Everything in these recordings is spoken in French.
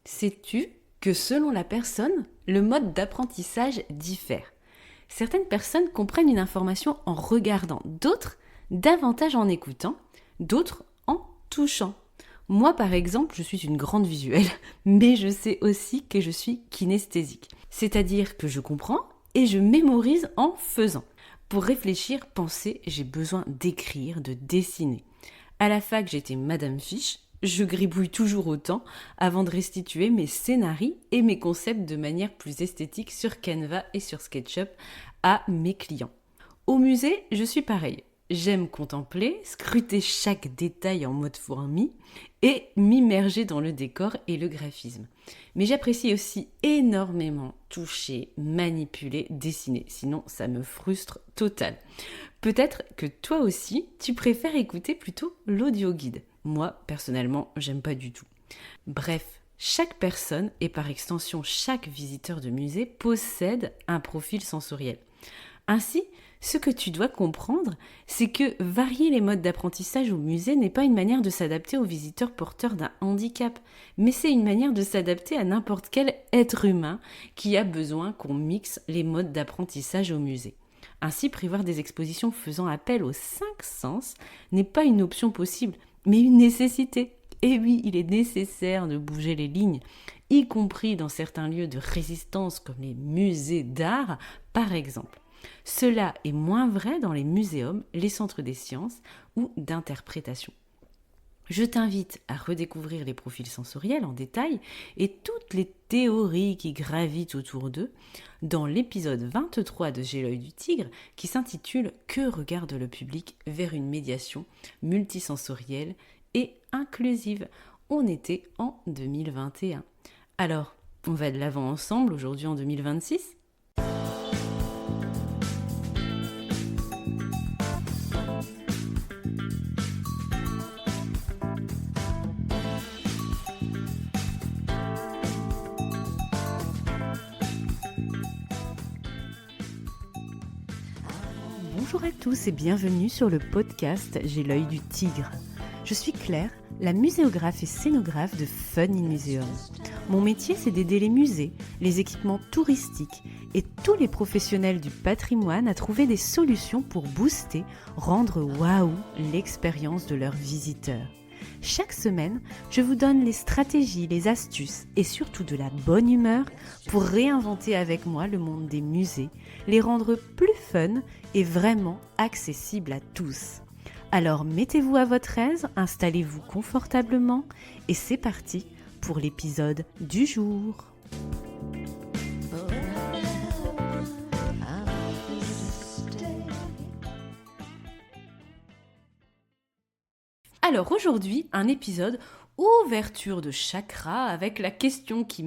Sais-tu que selon la personne, le mode d'apprentissage diffère? Certaines personnes comprennent une information en regardant, d'autres davantage en écoutant, d'autres en touchant. Moi, par exemple, je suis une grande visuelle, mais je sais aussi que je suis kinesthésique. C'est-à-dire que je comprends et je mémorise en faisant. Pour réfléchir, penser, j'ai besoin d'écrire, de dessiner. À la fac, j'étais Madame Fiche. Je gribouille toujours autant avant de restituer mes scénarios et mes concepts de manière plus esthétique sur Canva et sur SketchUp à mes clients. Au musée, je suis pareil. J'aime contempler, scruter chaque détail en mode fourmi et m'immerger dans le décor et le graphisme. Mais j'apprécie aussi énormément toucher, manipuler, dessiner. Sinon, ça me frustre total. Peut-être que toi aussi, tu préfères écouter plutôt l'audio guide. Moi, personnellement, j'aime pas du tout. Bref, chaque personne et par extension chaque visiteur de musée possède un profil sensoriel. Ainsi, ce que tu dois comprendre, c'est que varier les modes d'apprentissage au musée n'est pas une manière de s'adapter aux visiteurs porteurs d'un handicap, mais c'est une manière de s'adapter à n'importe quel être humain qui a besoin qu'on mixe les modes d'apprentissage au musée. Ainsi, prévoir des expositions faisant appel aux 5 sens n'est pas une option possible, mais une nécessité. Et oui, il est nécessaire de bouger les lignes, y compris dans certains lieux de résistance comme les musées d'art, par exemple. Cela est moins vrai dans les muséums, les centres des sciences ou d'interprétation. Je t'invite à redécouvrir les profils sensoriels en détail et toutes les théories qui gravitent autour d'eux dans l'épisode 23 de J'ai l'œil du tigre qui s'intitule « Que regarde le public vers une médiation multisensorielle et inclusive ?» On était en 2021. Alors, on va de l'avant ensemble aujourd'hui en 2026 ? Bonjour à tous et bienvenue sur le podcast J'ai l'œil du tigre. Je suis Claire, la muséographe et scénographe de Fun in Museum. Mon métier, c'est d'aider les musées, les équipements touristiques et tous les professionnels du patrimoine à trouver des solutions pour booster, rendre waouh l'expérience de leurs visiteurs. Chaque semaine, je vous donne les stratégies, les astuces et surtout de la bonne humeur pour réinventer avec moi le monde des musées, les rendre plus fun et vraiment accessibles à tous. Alors mettez-vous à votre aise, installez-vous confortablement et c'est parti pour l'épisode du jour. Alors aujourd'hui, un épisode ouverture de chakra avec la question que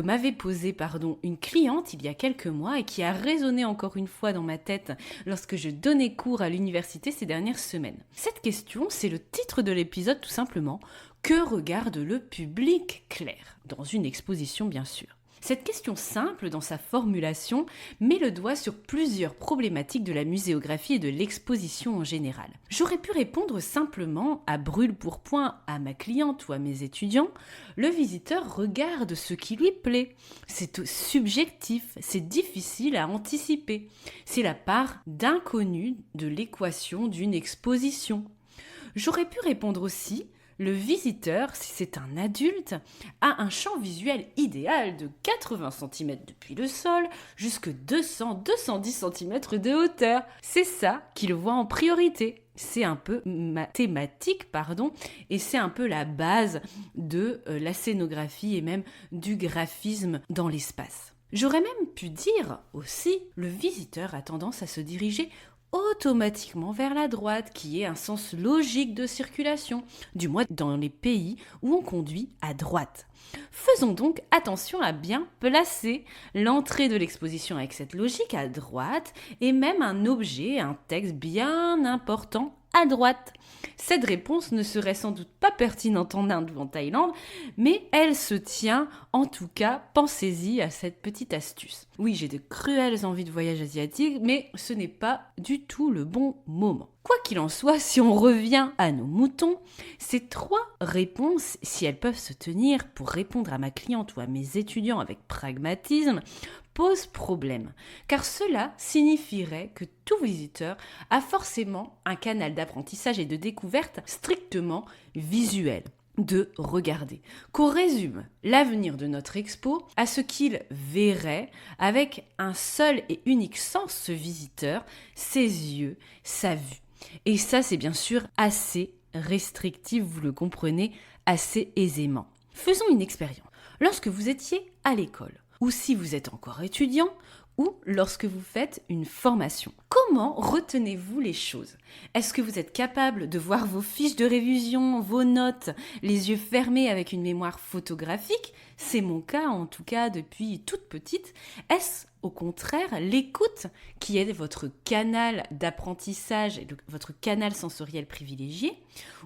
m'avait posée une cliente il y a quelques mois et qui a résonné encore une fois dans ma tête lorsque je donnais cours à l'université ces dernières semaines. Cette question, c'est le titre de l'épisode tout simplement. Que regarde le public, Claire? Dans une exposition bien sûr. Cette question simple dans sa formulation met le doigt sur plusieurs problématiques de la muséographie et de l'exposition en général. J'aurais pu répondre simplement à brûle-pourpoint à ma cliente ou à mes étudiants, le visiteur regarde ce qui lui plaît. C'est subjectif, c'est difficile à anticiper. C'est la part d'inconnu de l'équation d'une exposition. J'aurais pu répondre aussi le visiteur, si c'est un adulte, a un champ visuel idéal de 80 cm depuis le sol jusque 200-210 cm de hauteur. C'est ça qu'il voit en priorité. C'est un peu mathématique, et c'est un peu la base de la scénographie et même du graphisme dans l'espace. J'aurais même pu dire aussi, le visiteur a tendance à se diriger automatiquement vers la droite, qui est un sens logique de circulation, du moins dans les pays où on conduit à droite. Faisons donc attention à bien placer l'entrée de l'exposition avec cette logique à droite et même un objet, un texte bien important à droite. Cette réponse ne serait sans doute pas pertinente en Inde ou en Thaïlande, mais elle se tient, en tout cas, pensez-y à cette petite astuce. Oui, j'ai de cruelles envies de voyage asiatique, mais ce n'est pas du tout le bon moment. Quoi qu'il en soit, si on revient à nos moutons, ces 3 réponses, si elles peuvent se tenir pour répondre à ma cliente ou à mes étudiants avec pragmatisme, posent problème, car cela signifierait que tout visiteur a forcément un canal d'apprentissage et de découverte strictement visuel, de regarder, qu'on résume l'avenir de notre expo à ce qu'il verrait avec un seul et unique sens, ce visiteur, ses yeux, sa vue. Et ça, c'est bien sûr assez restrictif, vous le comprenez assez aisément. Faisons une expérience. Lorsque vous étiez à l'école, ou si vous êtes encore étudiant, ou lorsque vous faites une formation. Comment retenez-vous les choses? Est-ce que vous êtes capable de voir vos fiches de révision, vos notes, les yeux fermés avec une mémoire photographique? C'est mon cas, en tout cas, depuis toute petite. Est-ce au contraire l'écoute qui est votre canal d'apprentissage et votre canal sensoriel privilégié?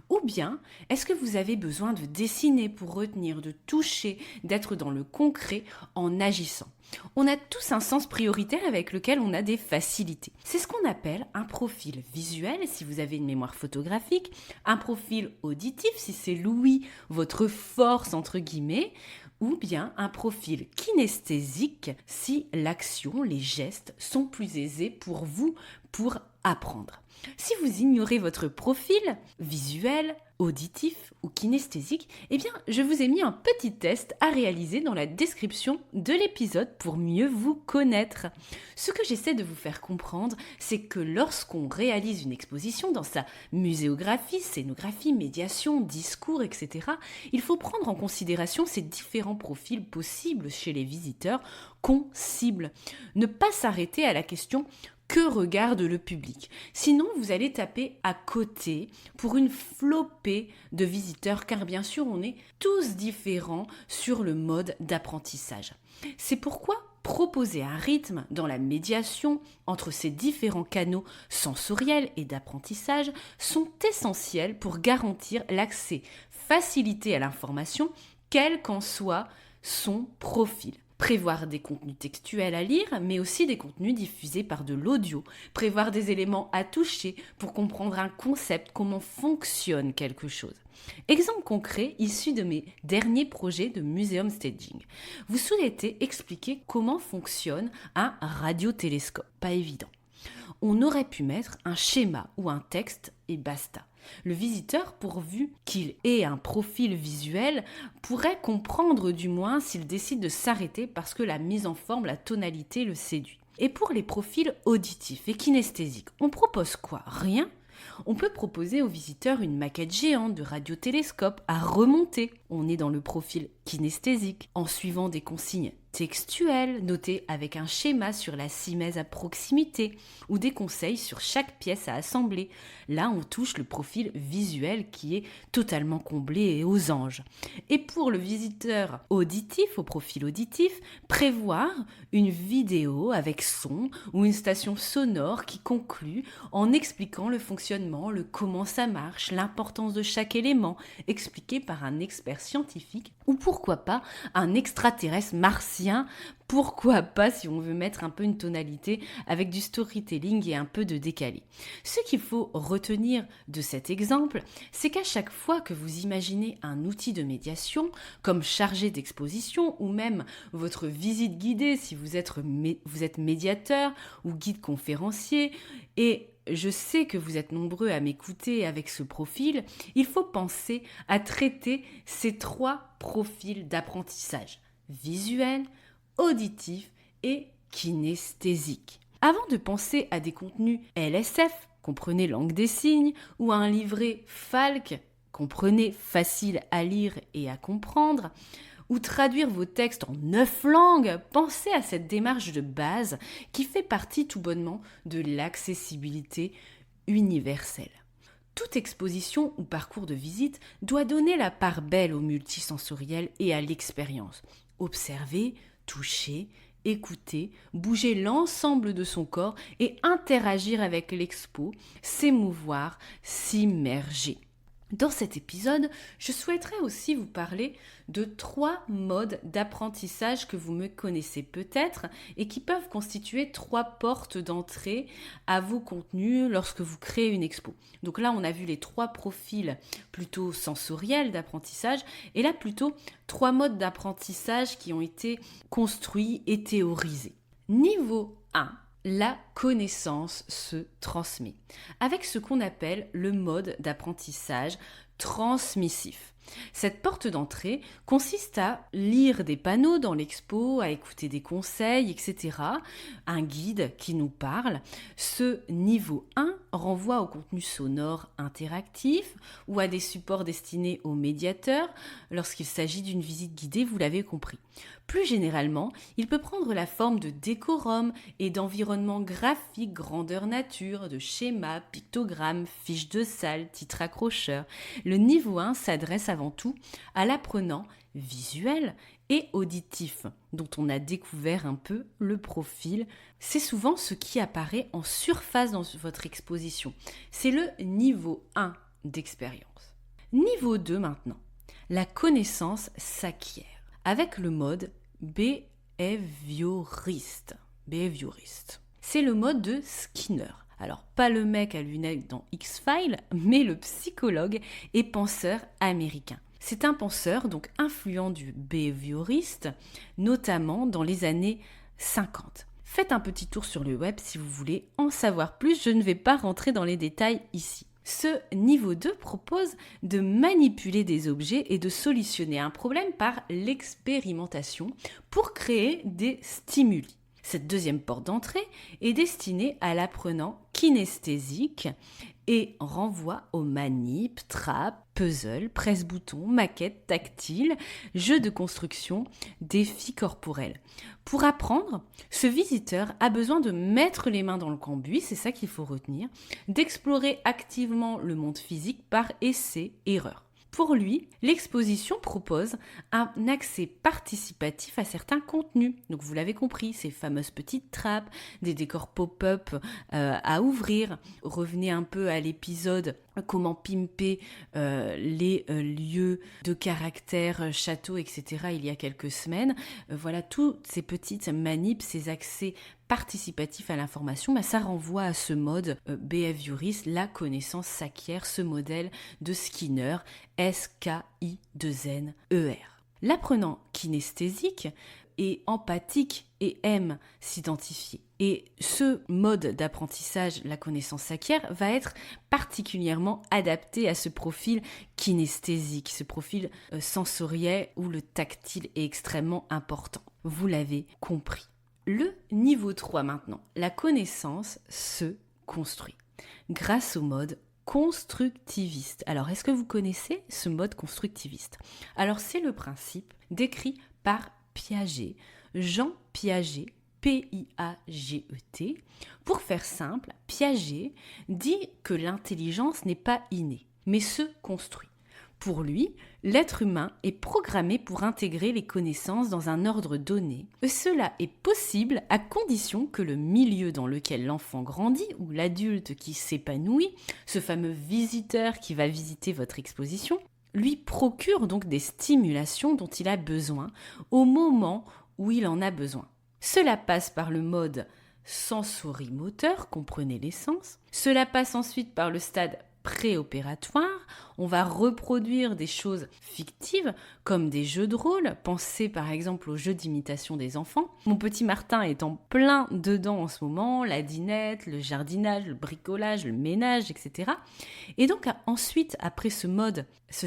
Ou bien est-ce que vous avez besoin de dessiner pour retenir, de toucher, d'être dans le concret en agissant? On a tous un sens prioritaire avec lequel on a des facilités. C'est ce qu'on appelle un profil visuel si vous avez une mémoire photographique, un profil auditif si c'est l'ouïe, votre force entre guillemets, ou bien un profil kinesthésique si l'action, les gestes sont plus aisés pour vous pour apprendre. Si vous ignorez votre profil visuel, auditif ou kinesthésique, eh bien, je vous ai mis un petit test à réaliser dans la description de l'épisode pour mieux vous connaître. Ce que j'essaie de vous faire comprendre, c'est que lorsqu'on réalise une exposition dans sa muséographie, scénographie, médiation, discours, etc., il faut prendre en considération ces différents profils possibles chez les visiteurs qu'on cible. Ne pas s'arrêter à la question que regarde le public? Sinon, vous allez taper à côté pour une flopée de visiteurs, car bien sûr, on est tous différents sur le mode d'apprentissage. C'est pourquoi proposer un rythme dans la médiation entre ces différents canaux sensoriels et d'apprentissage sont essentiels pour garantir l'accès facilité à l'information, quel qu'en soit son profil. Prévoir des contenus textuels à lire, mais aussi des contenus diffusés par de l'audio. Prévoir des éléments à toucher pour comprendre un concept, comment fonctionne quelque chose. Exemple concret issu de mes derniers projets de muséum staging. Vous souhaitez expliquer comment fonctionne un radiotélescope. Pas évident. On aurait pu mettre un schéma ou un texte et basta. Le visiteur, pourvu qu'il ait un profil visuel, pourrait comprendre du moins s'il décide de s'arrêter parce que la mise en forme, la tonalité le séduit. Et pour les profils auditifs et kinesthésiques, on propose quoi? Rien. On peut proposer aux visiteurs une maquette géante de radiotélescope à remonter. On est dans le profil kinesthésique, en suivant des consignes textuelles, notées avec un schéma sur la simèse à proximité, ou des conseils sur chaque pièce à assembler. Là, on touche le profil visuel qui est totalement comblé et aux anges. Et pour le visiteur auditif, au profil auditif, prévoir une vidéo avec son ou une station sonore qui conclut en expliquant le fonctionnement, le comment ça marche, l'importance de chaque élément, expliqué par un expert scientifique ou pourquoi pas un extraterrestre martien, pourquoi pas si on veut mettre un peu une tonalité avec du storytelling et un peu de décalé. Ce qu'il faut retenir de cet exemple, c'est qu'à chaque fois que vous imaginez un outil de médiation, comme chargé d'exposition ou même votre visite guidée si vous êtes médiateur ou guide conférencier, et je sais que vous êtes nombreux à m'écouter avec ce profil, il faut penser à traiter ces 3 profils d'apprentissage: visuel, auditif et kinesthésique. Avant de penser à des contenus LSF, comprenez langue des signes, ou à un livret Falk, comprenez facile à lire et à comprendre, ou traduire vos textes en 9 langues, pensez à cette démarche de base qui fait partie tout bonnement de l'accessibilité universelle. Toute exposition ou parcours de visite doit donner la part belle au multisensoriel et à l'expérience. Observer, toucher, écouter, bouger l'ensemble de son corps et interagir avec l'expo, s'émouvoir, s'immerger. Dans cet épisode, je souhaiterais aussi vous parler de 3 modes d'apprentissage que vous me connaissez peut-être et qui peuvent constituer 3 portes d'entrée à vos contenus lorsque vous créez une expo. Donc là, on a vu les 3 profils plutôt sensoriels d'apprentissage et là plutôt 3 modes d'apprentissage qui ont été construits et théorisés. Niveau 1. La connaissance se transmet avec ce qu'on appelle le mode d'apprentissage transmissif. Cette porte d'entrée consiste à lire des panneaux dans l'expo, à écouter des conseils, etc. Un guide qui nous parle. Ce niveau 1 renvoie au contenu sonore interactif ou à des supports destinés aux médiateurs lorsqu'il s'agit d'une visite guidée, vous l'avez compris. Plus généralement, il peut prendre la forme de décorum et d'environnement graphique grandeur nature, de schémas, pictogrammes, fiches de salle, titres accrocheurs. Le niveau 1 s'adresse avant tout à l'apprenant visuel et auditif, dont on a découvert un peu le profil. C'est souvent ce qui apparaît en surface dans votre exposition. C'est le niveau 1 d'expérience. Niveau 2 maintenant. La connaissance s'acquiert avec le mode behavioriste. C'est le mode de Skinner. Alors, pas le mec à lunettes dans X-Files, mais le psychologue et penseur américain. C'est un penseur donc influent du behavioriste, notamment dans les années 50. Faites un petit tour sur le web si vous voulez en savoir plus, je ne vais pas rentrer dans les détails ici. Ce niveau 2 propose de manipuler des objets et de solutionner un problème par l'expérimentation pour créer des stimuli. Cette deuxième porte d'entrée est destinée à l'apprenant kinesthésique et renvoie aux manips, trappes, puzzles, presse-boutons, maquettes tactiles, jeux de construction, défis corporels. Pour apprendre, ce visiteur a besoin de mettre les mains dans le cambouis, c'est ça qu'il faut retenir, d'explorer activement le monde physique par essai-erreur. Pour lui, l'exposition propose un accès participatif à certains contenus. Donc vous l'avez compris, ces fameuses petites trappes, des décors pop-up à ouvrir. Revenez un peu à l'épisode comment pimper les lieux de caractère, châteaux, etc. il y a quelques semaines. Voilà, toutes ces petites manips, ces accès participatif à l'information, ça renvoie à ce mode behavioriste, la connaissance s'acquiert, ce modèle de Skinner, S-K-I-2-N-E-R. L'apprenant kinesthésique est empathique et aime s'identifier. Et ce mode d'apprentissage, la connaissance s'acquiert, va être particulièrement adapté à ce profil kinesthésique, ce profil sensoriel où le tactile est extrêmement important. Vous l'avez compris. Le niveau 3 maintenant, la connaissance se construit grâce au mode constructiviste. Alors, est-ce que vous connaissez ce mode constructiviste ? Alors, c'est le principe décrit par Piaget, Jean Piaget, P-I-A-G-E-T. Pour faire simple, Piaget dit que l'intelligence n'est pas innée, mais se construit. Pour lui, l'être humain est programmé pour intégrer les connaissances dans un ordre donné. Cela est possible à condition que le milieu dans lequel l'enfant grandit ou l'adulte qui s'épanouit, ce fameux visiteur qui va visiter votre exposition, lui procure donc des stimulations dont il a besoin au moment où il en a besoin. Cela passe par le mode sensorimoteur, comprenez les sens. Cela passe ensuite par le stade préopératoire, on va reproduire des choses fictives comme des jeux de rôle. Pensez par exemple aux jeux d'imitation des enfants. Mon petit Martin est en plein dedans en ce moment, la dinette, le jardinage, le bricolage, le ménage, etc. Et donc ensuite, après ce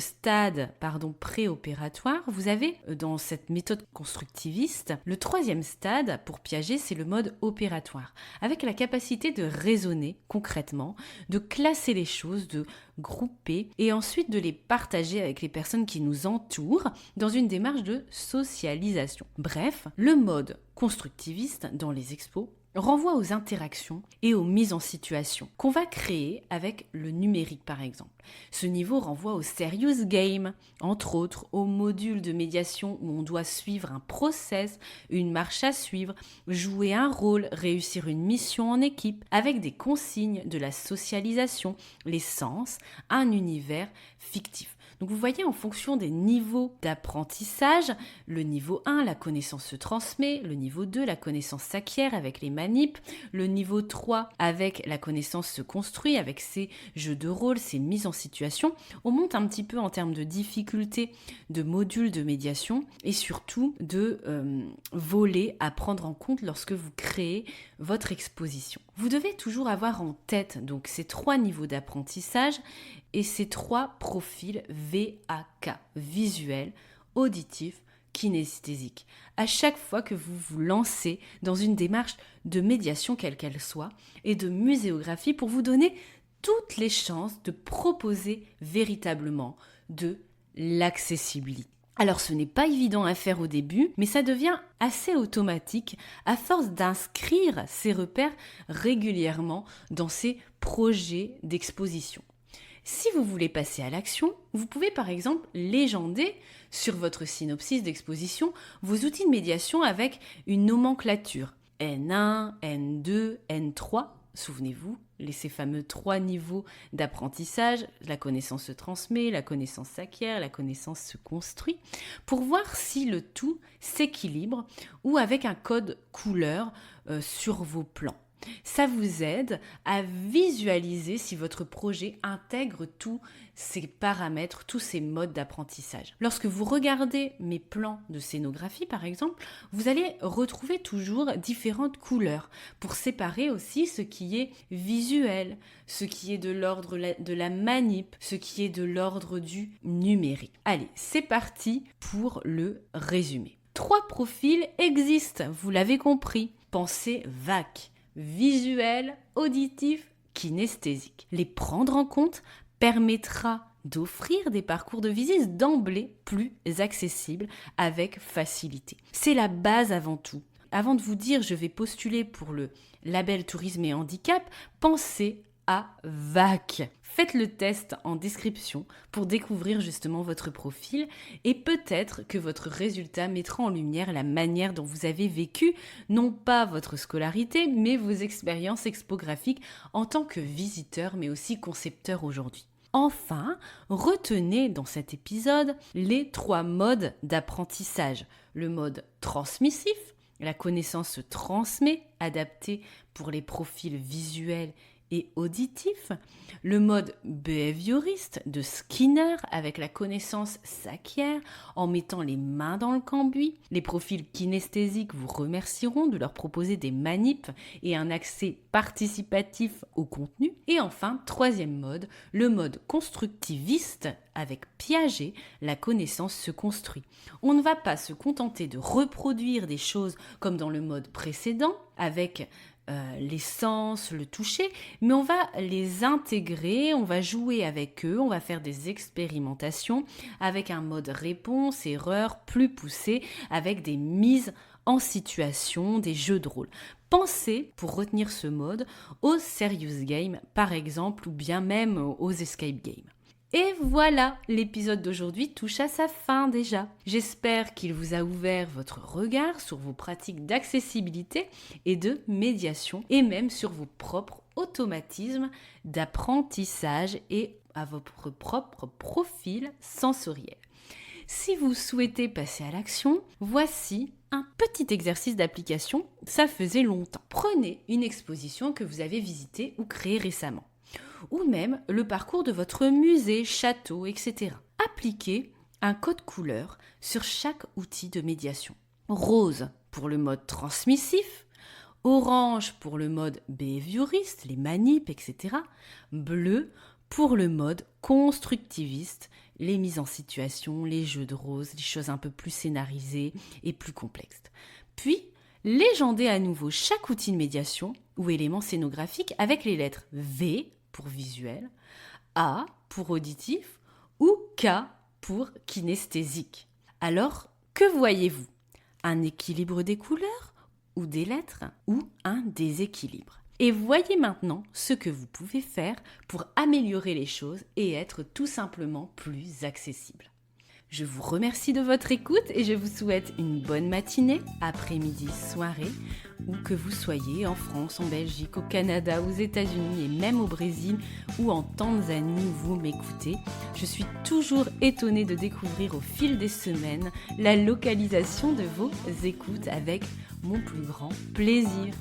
stade préopératoire, vous avez dans cette méthode constructiviste, le troisième stade pour Piaget, c'est le mode opératoire, avec la capacité de raisonner concrètement, de classer les choses, de grouper et ensuite de les partager avec les personnes qui nous entourent dans une démarche de socialisation. Bref, le mode constructiviste dans les expos renvoie aux interactions et aux mises en situation qu'on va créer avec le numérique par exemple. Ce niveau renvoie au serious game, entre autres au module de médiation où on doit suivre un process, une marche à suivre, jouer un rôle, réussir une mission en équipe avec des consignes, de la socialisation, les sens, un univers fictif. Donc vous voyez, en fonction des niveaux d'apprentissage, le niveau 1, la connaissance se transmet, le niveau 2, la connaissance s'acquiert avec les manips, le niveau 3, avec la connaissance se construit, avec ses jeux de rôle, ses mises en situation. On monte un petit peu en termes de difficulté, de modules de médiation et surtout de volets à prendre en compte lorsque vous créez votre exposition. Vous devez toujours avoir en tête donc ces 3 niveaux d'apprentissage et ces 3 profils VAK, visuel, auditif, kinesthésique. À chaque fois que vous vous lancez dans une démarche de médiation quelle qu'elle soit et de muséographie pour vous donner toutes les chances de proposer véritablement de l'accessibilité. Alors ce n'est pas évident à faire au début, mais ça devient assez automatique à force d'inscrire ces repères régulièrement dans ces projets d'exposition. Si vous voulez passer à l'action, vous pouvez par exemple légender sur votre synopsis d'exposition vos outils de médiation avec une nomenclature N1, N2, N3. Souvenez-vous, ces fameux 3 niveaux d'apprentissage, la connaissance se transmet, la connaissance s'acquiert, la connaissance se construit, pour voir si le tout s'équilibre ou avec un code couleur sur vos plans. Ça vous aide à visualiser si votre projet intègre tous ces paramètres, tous ces modes d'apprentissage. Lorsque vous regardez mes plans de scénographie, par exemple, vous allez retrouver toujours différentes couleurs pour séparer aussi ce qui est visuel, ce qui est de l'ordre de la manip, ce qui est de l'ordre du numérique. Allez, c'est parti pour le résumé. 3 profils existent, vous l'avez compris. Pensez VAK. Visuel, auditif, kinesthésique. Les prendre en compte permettra d'offrir des parcours de visite d'emblée plus accessibles avec facilité. C'est la base avant tout. Avant de vous dire je vais postuler pour le label tourisme et handicap, pensez à VAK. Faites le test en description pour découvrir justement votre profil et peut-être que votre résultat mettra en lumière la manière dont vous avez vécu, non pas votre scolarité, mais vos expériences expographiques en tant que visiteur, mais aussi concepteur aujourd'hui. Enfin, retenez dans cet épisode les 3 modes d'apprentissage. Le mode transmissif, la connaissance se transmet, adapté pour les profils visuels et auditif, le mode behavioriste de Skinner avec la connaissance s'acquiert en mettant les mains dans le cambouis. Les profils kinesthésiques vous remercieront de leur proposer des manips et un accès participatif au contenu. Et enfin, 3e mode, le mode constructiviste avec Piaget, la connaissance se construit. On ne va pas se contenter de reproduire des choses comme dans le mode précédent avec les sens, le toucher, mais on va les intégrer, on va jouer avec eux, on va faire des expérimentations avec un mode réponse, erreur plus poussé, avec des mises en situation, des jeux de rôle. Pensez, pour retenir ce mode, aux serious games par exemple, ou bien même aux escape games. Et voilà, l'épisode d'aujourd'hui touche à sa fin déjà. J'espère qu'il vous a ouvert votre regard sur vos pratiques d'accessibilité et de médiation, et même sur vos propres automatismes d'apprentissage et à votre propre profil sensoriel. Si vous souhaitez passer à l'action, voici un petit exercice d'application, ça faisait longtemps. Prenez une exposition que vous avez visitée ou créée récemment, ou même le parcours de votre musée, château, etc. Appliquez un code couleur sur chaque outil de médiation. Rose pour le mode transmissif, orange pour le mode behavioriste, les manips, etc. Bleu pour le mode constructiviste, les mises en situation, les jeux de rose, les choses un peu plus scénarisées et plus complexes. Puis, légendez à nouveau chaque outil de médiation ou élément scénographique avec les lettres V pour visuel, A pour auditif ou K pour kinesthésique. Alors, que voyez-vous? Un équilibre des couleurs ou des lettres ou un déséquilibre. Et voyez maintenant ce que vous pouvez faire pour améliorer les choses et être tout simplement plus accessible. Je vous remercie de votre écoute et je vous souhaite une bonne matinée, après-midi, soirée, où que vous soyez en France, en Belgique, au Canada, aux États-Unis et même au Brésil ou en Tanzanie où vous m'écoutez. Je suis toujours étonnée de découvrir au fil des semaines la localisation de vos écoutes avec mon plus grand plaisir.